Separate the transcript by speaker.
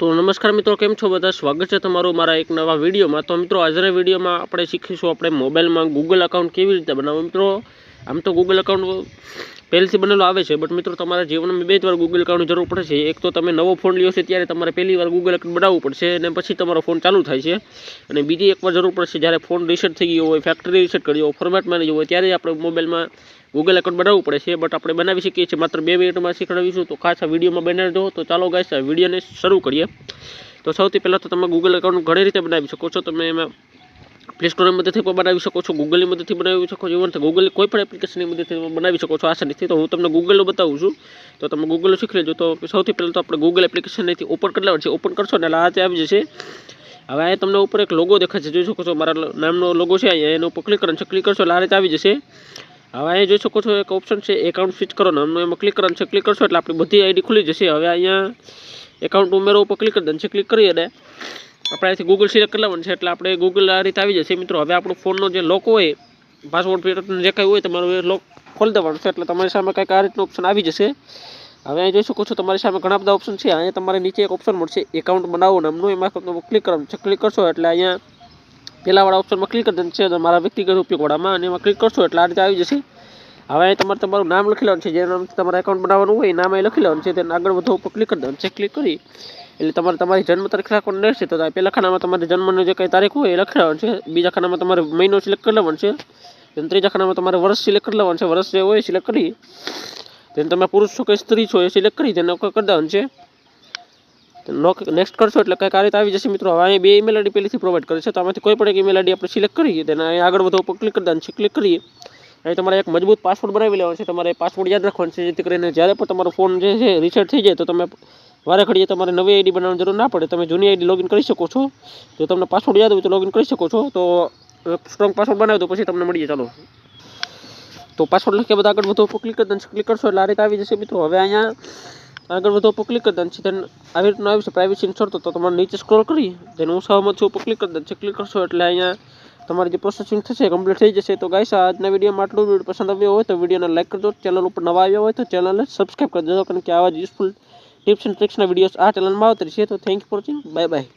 Speaker 1: तो नमस्कार मित्रों, केम छो बधा? स्वागत है तमारू मारा एक नवा विडियो में। तो मित्रों आज विडियो में आपणे शीखीशुं आपणे मोबाइल में गूगल अकाउंट केवी रीते बनाववुं। मित्रों आम तो गूगल अकाउंट पहलेथी बनेलो आवे छे, बट मित्रों तमारा जीवन में बे वार गूगल अकाउंट जरूर पड़े छे। एक तो तमे नवो फोन ल्यो छे त्यारे तमारे पहली वार गूगल अकाउंट बनाववुं पड़शे अने पछी तमारो फोन चालू थाय छे। अने बीजी एक वार जरूर पड़शे ज्यारे फोन रीसेट थई गयो होय, फैक्टरी रीसेट कर्यो, फॉर्मेट में नहीं होय त्यारे आपणे मोबाइल में गूगल अकाउंट बनाववुं पड़े छे। बट आपणे बनावी शकीए छीए मात्र 2 मिनिट में शीखवाडीशुं। तो खास आ विडियो में बने रहो। तो चालो गाइस आ विडियो ने शरू करीए। तो सौथी पहला तो तमे गूगल अकाउंट घणी रीते बनावी शको छो। तमे एमां प्ले स्टोर ની મદદથી પણ બનાવી શકો છો, ગૂગલની મદદથી બનાવી શકો છો, ઇવન ગૂગલ કોઈ પણ એપ્લિકેશનની મદદથી બનાવી શકો છો આસાનીથી। તો હું તમને ગૂગલનું બતાવું છું, તો તમે ગૂગલ શીખી લેજો। તો સૌથી પહેલાં તો આપણે ગૂગલ એપ્લિકેશનથી ઓપન કરી લેવાનું છે। ઓપન કરશો ને એટલે આ તે આવી જશે। હવે અહીંયા તમને ઉપર એક લોગો દેખાય છે, જોઈ શકો છો મારા નામનો લોગો છે, અહીંયા એના ઉપર ક્લિક કરવાનું છે। ક્લિક કરશો એટલે આ રીતે આવી જશે। હવે અહીંયા જોઈ શકો છો એક ઓપ્શન છે એકાઉન્ટ સ્વિચ કરો નામનો, એમાં ક્લિક કરવાનું છે। ક્લિક કરશો એટલે આપણી બધી આઈડી ખુલી જશે। હવે અહીંયા એકાઉન્ટ ઉમેરો ઉપર ક્લિક કરી દેવાનું છે। ક્લિક કરી અને આપણે અહીંથી ગૂગલ સિલેક્ટ કરી લેવાનું છે એટલે આપણે ગૂગલ આ રીતે આવી જશે। મિત્રો હવે આપણો ફોનનો જે લોક હોય, પાસવર્ડ પેટર્ન જે કંઈ હોય તમારું એ લોક ખોલી દેવાનું છે એટલે તમારી સામે કંઈક આ રીતનો ઓપ્શન આવી જશે। હવે અહીં જોઈ શકો છો તમારી સામે ઘણા બધા ઓપ્શન છે। અહીંયા તમારે નીચે એક ઓપ્શન મળશે એકાઉન્ટ બનાવો નામનું, એમાં ક્લિક કરવાનું છે। ક્લિક કરશો એટલે અહીંયા પહેલાવાળા ઓપ્શનમાં ક્લિક કરી દેવાનું છે મારા વ્યક્તિગત ઉપયોગવાળામાં, અને એમાં ક્લિક કરશો એટલે આ રીતે આવી જશે। હવે અહીં તમારે તમારું નામ લખી લેવાનું છે, જે નામથી તમારે એકાઉન્ટ બનાવવાનું હોય એ નામ અહીં લખી લેવાનું છે। તેને આગળ વધો ઉપર ક્લિક કરી દેવાનું છે। ક્લિક કરી એટલે તમારે તમારી જન્મ તારીખ રાખવાની રહેશે। તો પહેલા ખાનામાં તમારી જન્મની જે કંઈ તારીખ હોય એ લખી લેવાનું છે। બીજા ખાનામાં તમારે મહિનો સિલેક્ટ કરી લેવાનો છે। ત્રીજા ખાનામાં તમારે વર્ષ સિલેક્ટ કરી લેવાનું છે। વર્ષ જે હોય સિલેક્ટ કરી તેને તમે પુરુષ છો કે સ્ત્રી છો એ સિલેક્ટ કરી તેને કરી દેવાનું છે। નેક્સ્ટ કરશો એટલે કંઈક આ રીતે આવી જશે। મિત્રો હવે અહીં 2 ઈમેલ આઈડી પહેલેથી પ્રોવાઈડ કરે છે, તો આમાંથી કોઈ પણ એક ઈમેલ આઈડી આપણે સિલેક્ટ કરીએ, તેને અહીં આગળ વધો ઉપર ક્લિક કરી દેવાનું છે। ક્લિક કરીએ અહીં તમારે એક મજબૂત પાસવર્ડ બનાવી લેવાનો છે। તમારે પાસવર્ડ યાદ રાખવાનો છે, જેથી કરીને જ્યારે પણ તમારો ફોન જે છે રીસેટ થઈ જાય તો તમે વારે ઘડીએ તમારે નવી આઈડી બનાવવાની જરૂર ના પડે, તમે જૂની આઈડી લોગિન કરી શકો છો। જો તમને પાસવર્ડ યાદ હોય તો લોગિન કરી શકો છો। તો સ્ટ્રોંગ પાસવર્ડ બનાવી દો પછી તમને મળીએ। ચાલો તો પાસવર્ડ લખ્યા બધા આગળ વધો ઉપર ક્લિક કરી દેવાનું છે। ક્લિક કરશો એટલે આ રીતે આવી જશે। મિત્રો હવે અહીંયા આગળ વધો ઉપર ક્લિક કરી દેવાનું છે, તેને આવી રીતનું આવી છે પ્રાઇવેસી શરતો। તો તમારે નીચે સ્ક્રોલ કરી તેને હું સહમત છું ઉપર ક્લિક કરી દેવાનું છે। ક્લિક કરશો એટલે અહીંયા તમારી જે પ્રોસેસિંગ થશે કમ્પ્લીટ થઈ જશે। તો ગાઈસ આજના વિડીયોમાં આટલું। વિડીયો પસંદ આવ્યો હોય તો વિડીયોને લાઈક કરજો, ચેનલ ઉપર નવા આવ્યા હોય તો ચેનલને સબસ્ક્રાઈબ કરી દેજો, કારણ કે આવા જ યુઝફુલ ટિપ્સ એન્ડ ટ્રિક્સના વિડીયોઝ આ ચેનલમાં આવતા રહેશે। તો thank you for watching, bye bye.